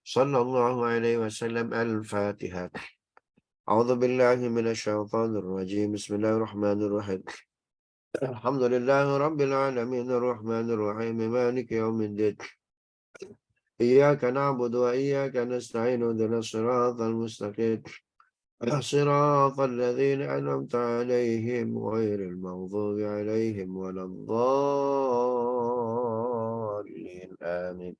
Sallallahu alaihi wasallam. Al-Fatihah. A'udzu billahi minasyaitonir rajim. Bismillahirrahmanirrahim. Alhamdulillahi rabbil alamin arrahmanir rahim maliki yaumiddin. Iyyaka na'budu wa iyyaka nasta'in ihdinas siratal mustaqim. Siratal ladzina an'amta 'alaihim ghairil maghdubi 'alaihim waladdallin. Amin.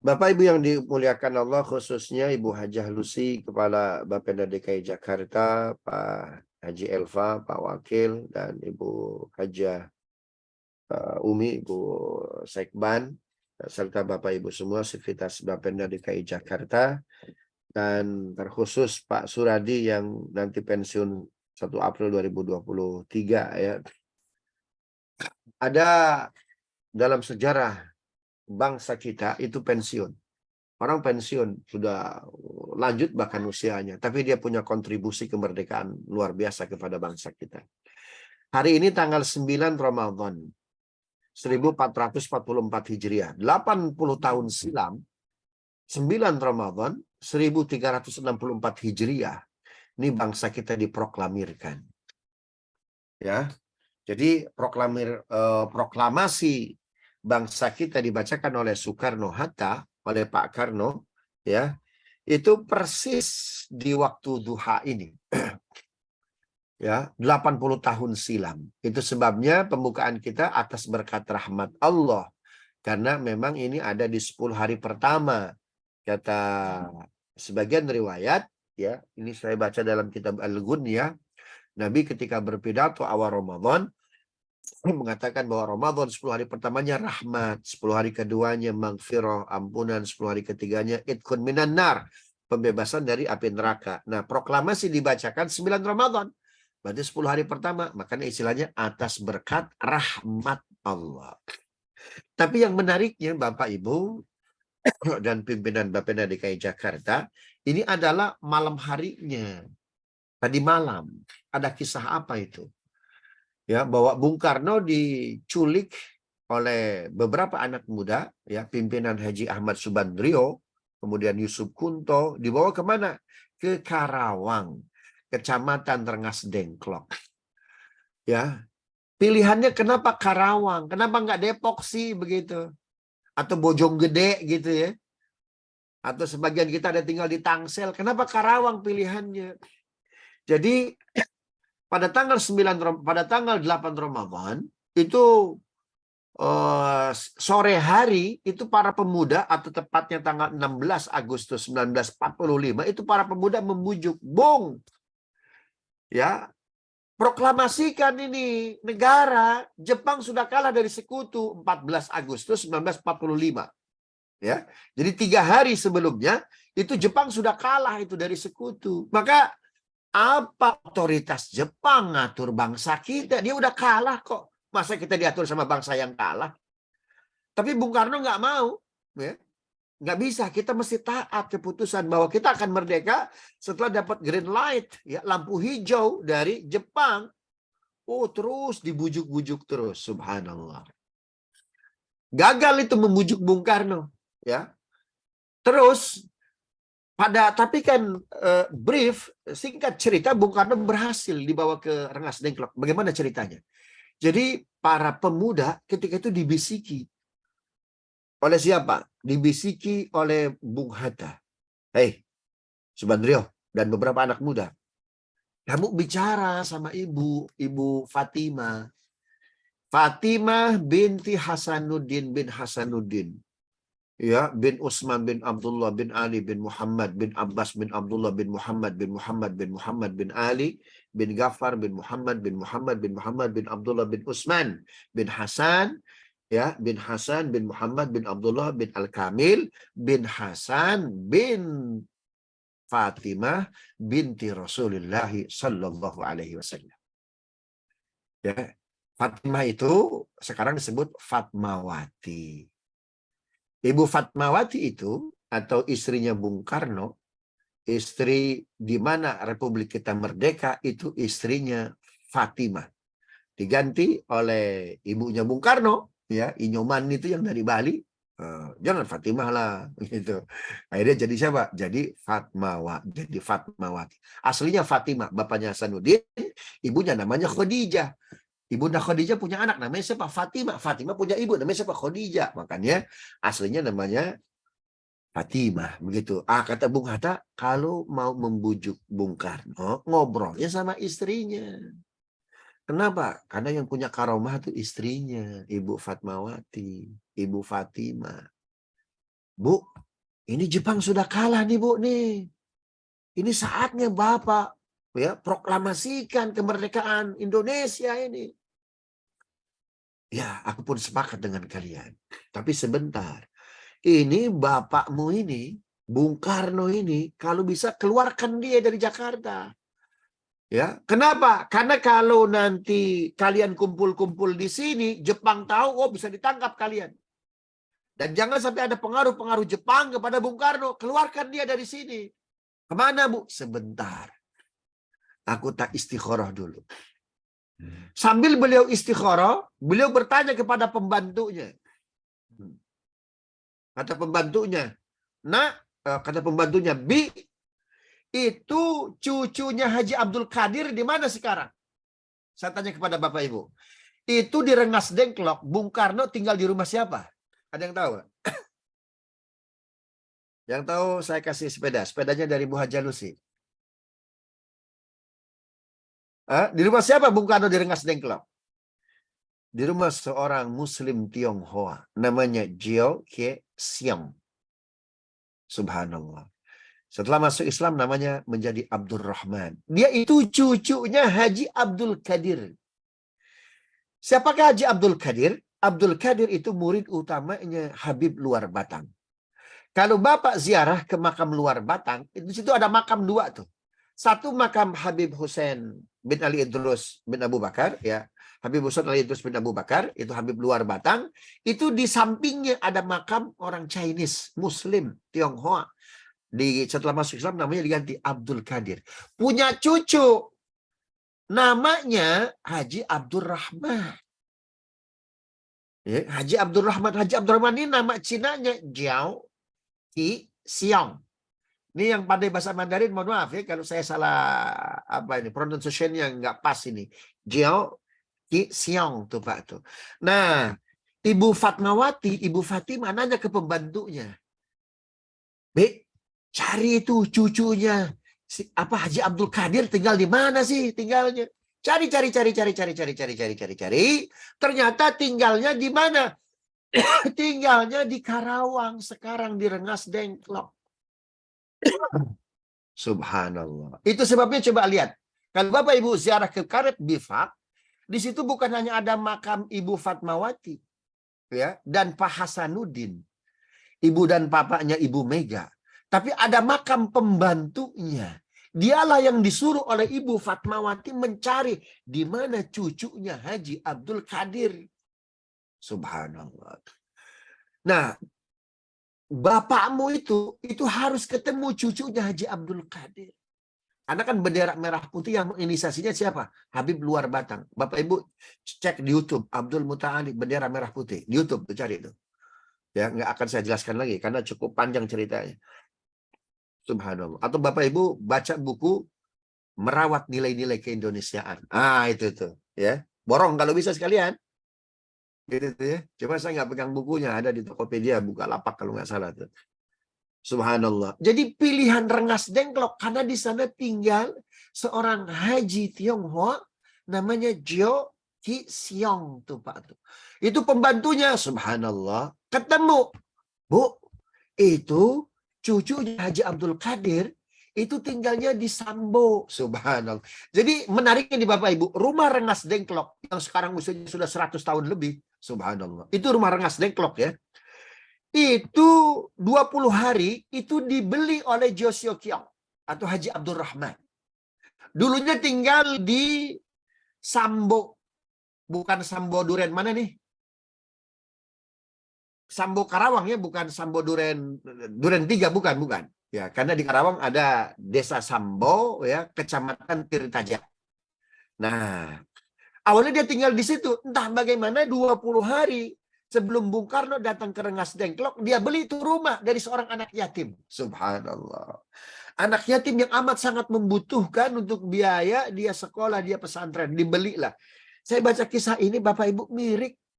Bapak Ibu yang dimuliakan Allah, khususnya Ibu Hajah Lucy, Kepala Bapenda DKI Jakarta, Pak Haji Elva, Pak Wakil, dan Ibu Hajah Umi, Ibu Sekban, serta Bapak Ibu semua Sivitas Bapenda DKI Jakarta, dan terkhusus Pak Suradi yang nanti pensiun 1 April 2023 ya. Ada dalam sejarah bangsa kita itu pensiun. Orang pensiun sudah lanjut bahkan usianya, tapi dia punya kontribusi kemerdekaan luar biasa kepada bangsa kita. Hari ini tanggal 9 Ramadan 1444 Hijriah, 80 tahun silam, 9 Ramadan 1364 Hijriah, ini bangsa kita diproklamirkan. Ya. Jadi proklamasi bangsa kita dibacakan oleh Soekarno-Hatta, oleh Pak Karno, ya, itu persis di waktu duha ini. Ya, 80 tahun silam. Itu sebabnya pembukaan kita atas berkat rahmat Allah. Karena memang ini ada di 10 hari pertama. Kata sebagian riwayat, ya, ini saya baca dalam kitab Al-Ghunyah, Nabi ketika berpidato awal Ramadan mengatakan bahwa Ramadan 10 hari pertamanya rahmat, 10 hari keduanya maghfirah, ampunan, 10 hari ketiganya idkhun minan nar, pembebasan dari api neraka. Nah, proklamasi dibacakan 9 Ramadan. Berarti 10 hari pertama, makanya istilahnya atas berkat rahmat Allah. Tapi yang menariknya Bapak Ibu dan pimpinan Bapenda DKI Jakarta, ini adalah malam harinya. Tadi malam, ada kisah apa itu? Ya, bahwa Bung Karno diculik oleh beberapa anak muda, ya, pimpinan Haji Ahmad Subandrio, kemudian Yusuf Kunto, dibawa kemana? Ke Karawang, Kecamatan Rengas Dengklok. Ya, pilihannya kenapa Karawang? Kenapa nggak Depok sih begitu? Atau Bojonggede gitu ya? Atau sebagian kita ada tinggal di Tangsel. Kenapa Karawang pilihannya? Jadi pada tanggal 8 Ramadan itu sore hari itu para pemuda, atau tepatnya tanggal 16 Agustus 1945 itu para pemuda membujuk, Bung, ya, proklamasikan ini negara, Jepang sudah kalah dari sekutu 14 Agustus 1945. Ya, jadi 3 hari sebelumnya itu Jepang sudah kalah itu dari sekutu. Maka apa otoritas Jepang ngatur bangsa kita? Dia udah kalah kok. Masa kita diatur sama bangsa yang kalah? Tapi Bung Karno nggak mau. Ya. Nggak bisa. Kita mesti taat keputusan bahwa kita akan merdeka setelah dapat green light, ya, lampu hijau dari Jepang. Oh, terus dibujuk-bujuk terus. Subhanallah. Gagal itu membujuk Bung Karno. Ya. Terus tapi kan brief, singkat cerita, Bung Karno berhasil dibawa ke Rengas Dengklok. Bagaimana ceritanya? Jadi para pemuda ketika itu dibisiki. Oleh siapa? Dibisiki oleh Bung Hatta. Hei, Subandrio dan beberapa anak muda. Kamu bicara sama Ibu Fatimah. Fatimah binti Hasanuddin bin Hasanuddin. Ya, bin Utsman bin Abdullah bin Ali bin Muhammad bin Abbas bin Abdullah bin Muhammad bin Muhammad bin Muhammad bin Ali bin Ghaffar bin Muhammad bin Muhammad bin Muhammad bin Abdullah bin Utsman bin Hasan, ya, bin Hasan bin Muhammad bin Abdullah bin Al-Kamil bin Hasan bin Fatimah binti Rasulullah sallallahu alaihi wasallam. Ya, Fatimah itu sekarang disebut Fatmawati. Ibu Fatmawati itu, atau istrinya Bung Karno, istri di mana Republik kita merdeka, itu istrinya Fatimah. Diganti oleh ibunya Bung Karno, ya, Inyoman itu yang dari Bali, Jangan Fatimah lah gitu. Akhirnya jadi siapa? Jadi Fatmawati. Aslinya Fatimah, bapaknya Hasanuddin, ibunya namanya Khadijah. Ibunda Khadijah punya anak namanya siapa? Fatimah. Fatimah punya ibu namanya siapa? Khadijah. Makanya aslinya namanya Fatimah. Begitu. Kata Bung Hatta, kalau mau membujuk Bung Karno, ngobrolnya sama istrinya. Kenapa? Karena yang punya karomah itu istrinya, Ibu Fatmawati, Ibu Fatimah. Bu, ini Jepang sudah kalah nih Bu nih. Ini saatnya Bapak ya proklamasikan kemerdekaan Indonesia ini. Ya, aku pun sepakat dengan kalian. Tapi sebentar. Ini bapakmu ini, Bung Karno ini, kalau bisa keluarkan dia dari Jakarta. Ya, kenapa? Karena kalau nanti kalian kumpul-kumpul di sini, Jepang tahu, oh bisa ditangkap kalian. Dan jangan sampai ada pengaruh-pengaruh Jepang kepada Bung Karno. Keluarkan dia dari sini. Kemana, Bu? Sebentar. Aku tak istikharah dulu. Sambil beliau istikharah, beliau bertanya kepada pembantunya. Kata pembantunya, kata pembantunya, Bi, itu cucunya Haji Abdul Qadir di mana sekarang? Saya tanya kepada Bapak Ibu. Itu di Rengas Dengklok, Bung Karno tinggal di rumah siapa? Ada yang tahu? Yang tahu saya kasih sepeda. Sepedanya dari Bu Haja Lucy. Di rumah siapa Bung Karno di Rengas Dengklok? Di rumah seorang Muslim Tionghoa. Namanya Jiao Kie Siang. Subhanallah. Setelah masuk Islam namanya menjadi Abdurrahman. Dia itu cucunya Haji Abdul Qadir. Siapakah Haji Abdul Qadir? Abdul Qadir itu murid utamanya Habib Luar Batang. Kalau Bapak ziarah ke makam Luar Batang, di situ ada makam dua tuh. Satu makam Habib Hussein bin Ali Idrus bin Abu Bakar, ya. Habib Hussein Ali Idrus bin Abu Bakar, itu Habib Luar Batang. Itu di sampingnya ada makam orang Chinese, Muslim, Tionghoa. Setelah masuk Islam namanya diganti Abdul Qadir. Punya cucu namanya Haji Abdurrahman. Ya, Haji Abdurrahman. Haji Abdurrahman ini nama Cinanya Jiao Qi Xiang. Ini yang pandai bahasa Mandarin, mohon maaf ya kalau saya salah pronunciation yang nggak pas ini. Jiao Qi Xiang tuh Pak tuh. Nah, Ibu Fatmawati, Ibu Fatimah nanya ke pembantunya. Cari itu cucunya Haji Abdul Qadir tinggal di mana sih tinggalnya? Cari. Ternyata tinggalnya di mana? Tinggalnya di Karawang, sekarang di Rengas Dengklok. Subhanallah. Itu sebabnya coba lihat. Kalau Bapak Ibu ziarah ke Karet Bifak, di situ bukan hanya ada makam Ibu Fatmawati, ya, dan Pak Hasanuddin, ibu dan bapaknya Ibu Mega. Tapi ada makam pembantunya. Dialah yang disuruh oleh Ibu Fatmawati mencari di mana cucunya Haji Abdul Qadir. Subhanallah. Nah, bapakmu itu harus ketemu cucunya Haji Abdul Qadir. Karena kan bendera merah putih yang inisiasinya siapa? Habib Luar Batang. Bapak Ibu cek di YouTube Abdul Muta'ali bendera merah putih. Di YouTube tuh cari itu. Ya, nggak akan saya jelaskan lagi karena cukup panjang ceritanya. Subhanallah. Atau Bapak Ibu baca buku Merawat Nilai-Nilai Keindonesiaan. Itu tuh, ya. Borong kalau bisa sekalian. Gitu tuh ya. Cuma saya nggak pegang bukunya, ada di Tokopedia, Bukalapak kalau nggak salah tuh. Subhanallah. Jadi pilihan Rengas Dengklok karena di sana tinggal seorang Haji Tionghoa namanya Jiao Qi Xiang tuh Pak tuh. Itu pembantunya, subhanallah, ketemu. Bu, itu cucunya Haji Abdul Qadir itu tinggalnya di Sambo, subhanallah. Jadi menariknya di Bapak Ibu, rumah Rengas Dengklok yang sekarang usianya sudah 100 tahun lebih, subhanallah. Itu rumah Rengas Dengklok ya. Itu 20 hari itu dibeli oleh Josio Kiong atau Haji Abdurrahman. Dulunya tinggal di Sambo, bukan Sambo Duren mana nih? Sambo Karawang ya, bukan Sambo Duren 3, bukan. Ya, karena di Karawang ada Desa Sambo ya, Kecamatan Tirtaja. Nah, awalnya dia tinggal di situ, entah bagaimana 20 hari Sebelum Bung Karno datang ke Rengas Dengklok, dia beli itu rumah dari seorang anak yatim. Subhanallah. Anak yatim yang amat sangat membutuhkan untuk biaya dia sekolah, dia pesantren, dibelilah. Saya baca kisah ini Bapak Ibu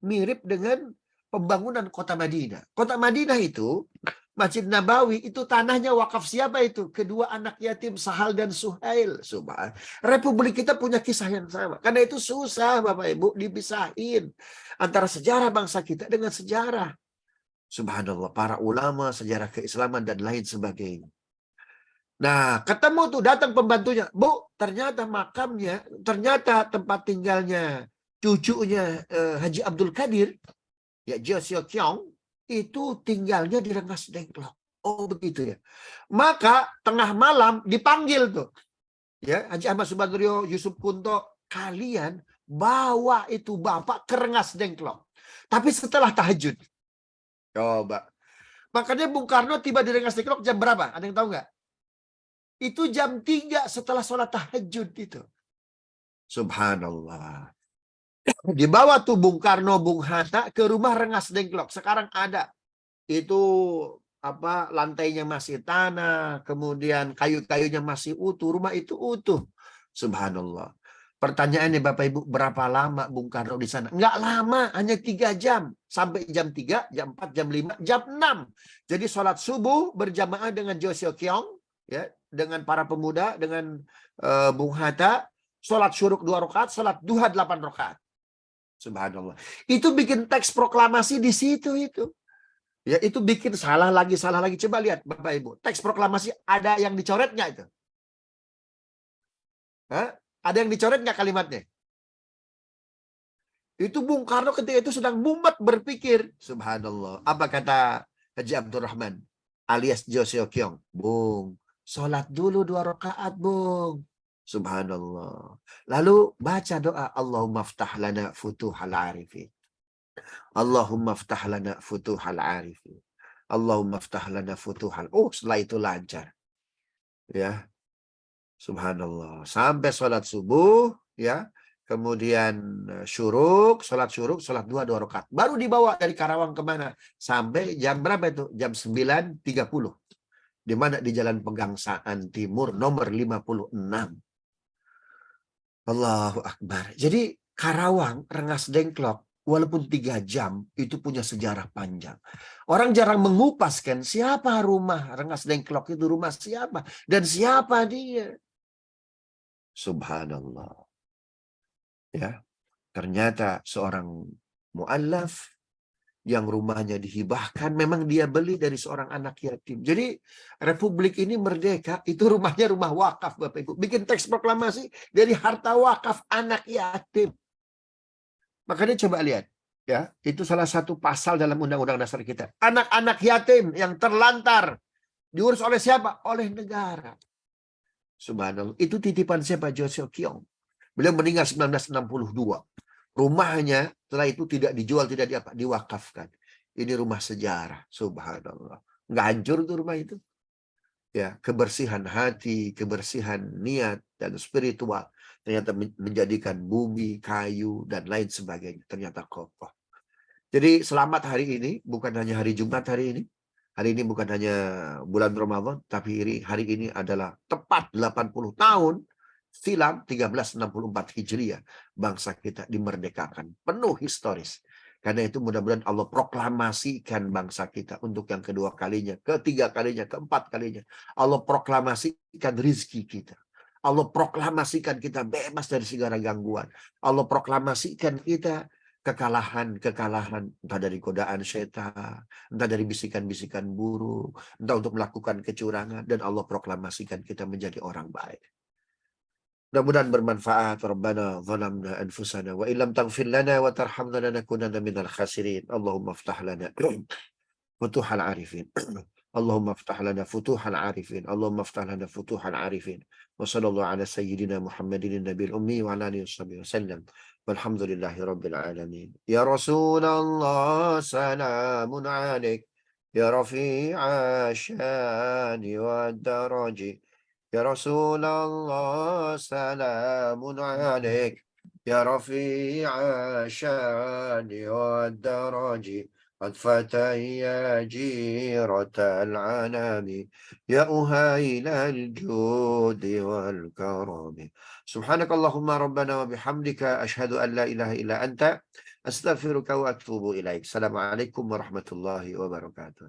mirip dengan pembangunan kota Madinah. Kota Madinah itu, Masjid Nabawi itu tanahnya wakaf siapa itu? Kedua anak yatim Sahal dan Suhail. Subhan. Republik kita punya kisah yang sama. Karena itu susah Bapak Ibu dipisahin antara sejarah bangsa kita dengan sejarah. Subhanallah, para ulama, sejarah keislaman dan lain sebagainya. Nah, ketemu tuh datang pembantunya. Bu, ternyata makamnya, ternyata tempat tinggalnya cucunya Haji Abdul Qadir, ya Josio Kyong, itu tinggalnya di Rengas Dengklok. Oh begitu ya. Maka tengah malam dipanggil tuh. Ya, Haji Ahmad Subandrio, Yusuf Kunto, kalian bawa itu bapak ke Rengas Dengklok. Tapi setelah tahajud. Coba. Makanya Bung Karno tiba di Rengas Dengklok jam berapa? Ada yang tahu nggak? Itu jam 3 setelah sholat tahajud itu. Subhanallah. Dibawa tuh Bung Karno, Bung Hatta ke rumah Rengas Dengklok. Sekarang ada. Itu apa, lantainya masih tanah, kemudian kayu-kayunya masih utuh, rumah itu utuh. Subhanallah. Pertanyaannya Bapak Ibu, berapa lama Bung Karno di sana? Enggak lama, hanya 3 jam. Sampai jam 3, jam 4, jam 5, jam 6. Jadi sholat subuh berjamaah dengan Josio Kyong, ya, dengan para pemuda, dengan Bung Hatta, sholat syuruk 2 rakaat, sholat duha 8 rakaat. Subhanallah. Itu bikin teks proklamasi di situ itu. Ya, itu bikin salah lagi, salah lagi. Coba lihat Bapak Ibu. Teks proklamasi ada yang dicoret nggak itu? Hah? Ada yang dicoret nggak kalimatnya? Itu Bung Karno ketika itu sedang mumet berpikir. Subhanallah. Apa kata Haji Abdurrahman alias Josio Kyong? Bung, sholat dulu 2 rakaat, Bung. Subhanallah. Lalu baca doa. Allahumma ftah lana futuhal arifin. Allahumma ftah lana futuhal arifin. Allahumma ftah lana futuhal. Oh, setelah itu lancar. Ya. Subhanallah. Sampai sholat subuh, ya. Kemudian sholat syuruk, sholat 2 rakaat. Baru dibawa dari Karawang kemana? Sampai jam berapa itu? Jam 9.30. Di mana? Di Jalan Pegangsaan Timur nomor 56. Allahu Akbar. Jadi Karawang, Rengas Dengklok, walaupun 3 jam, itu punya sejarah panjang. Orang jarang mengupas kan, siapa rumah Rengas Dengklok itu, rumah siapa? Dan siapa dia? Subhanallah. Ya, ternyata seorang mu'allaf yang rumahnya dihibahkan, memang dia beli dari seorang anak yatim. Jadi Republik ini merdeka, itu rumahnya rumah wakaf Bapak Ibu. Bikin teks proklamasi dari harta wakaf anak yatim. Makanya coba lihat, ya, itu salah satu pasal dalam Undang-Undang Dasar kita. Anak-anak yatim yang terlantar diurus oleh siapa? Oleh negara. Subhanallah. Itu titipan siapa? Josio Kyong. Beliau meninggal 1962. Rumahnya setelah itu tidak dijual, tidak diwakafkan. Ini rumah sejarah. Subhanallah. Nggak hancur tuh rumah itu. Ya, kebersihan hati, kebersihan niat dan spiritual ternyata menjadikan bumi, kayu dan lain sebagainya ternyata kokoh. Jadi selamat hari ini, bukan hanya hari Jumat hari ini. Hari ini bukan hanya bulan Ramadan, tapi hari ini adalah tepat 80 tahun silam 1364 Hijriah bangsa kita dimerdekakan. Penuh historis. Karena itu mudah-mudahan Allah proklamasikan bangsa kita untuk yang kedua kalinya, ketiga kalinya, keempat kalinya. Allah proklamasikan rizki kita. Allah proklamasikan kita bebas dari segala gangguan. Allah proklamasikan kita kekalahan, entah dari godaan syaitan, entah dari bisikan-bisikan buruk, entah untuk melakukan kecurangan, dan Allah proklamasikan kita menjadi orang baik. Mudah-mudahan bermanfaat. Rabbana zalamna anfusana wa illam taghfir lana wa tarhamna lanakunanna minal khasirin. Allahumma ftah lana futuhal arifin. Allahumma ftah lana futuhal arifin. Allahumma ftah lana futuhal arifin. Wa sallallahu ala sayyidina Muhammadin nabiyil ummi wa ala alihi wasallam. Walhamdulillahi rabbil alamin. Ya Rasulullah salamun alaik. Ya rafi'a syani wa daraji. Ya Rasulullah salamun alaik. يا رفيع الشان والدرج قد فتى يا جيرة العنام يا أهيل الجود والكرم. سبحانك اللهم ربنا وبحمدك أشهد أن لا إله إلا أنت أستغفرك وأتوب إليك. السلام عليكم ورحمة الله وبركاته.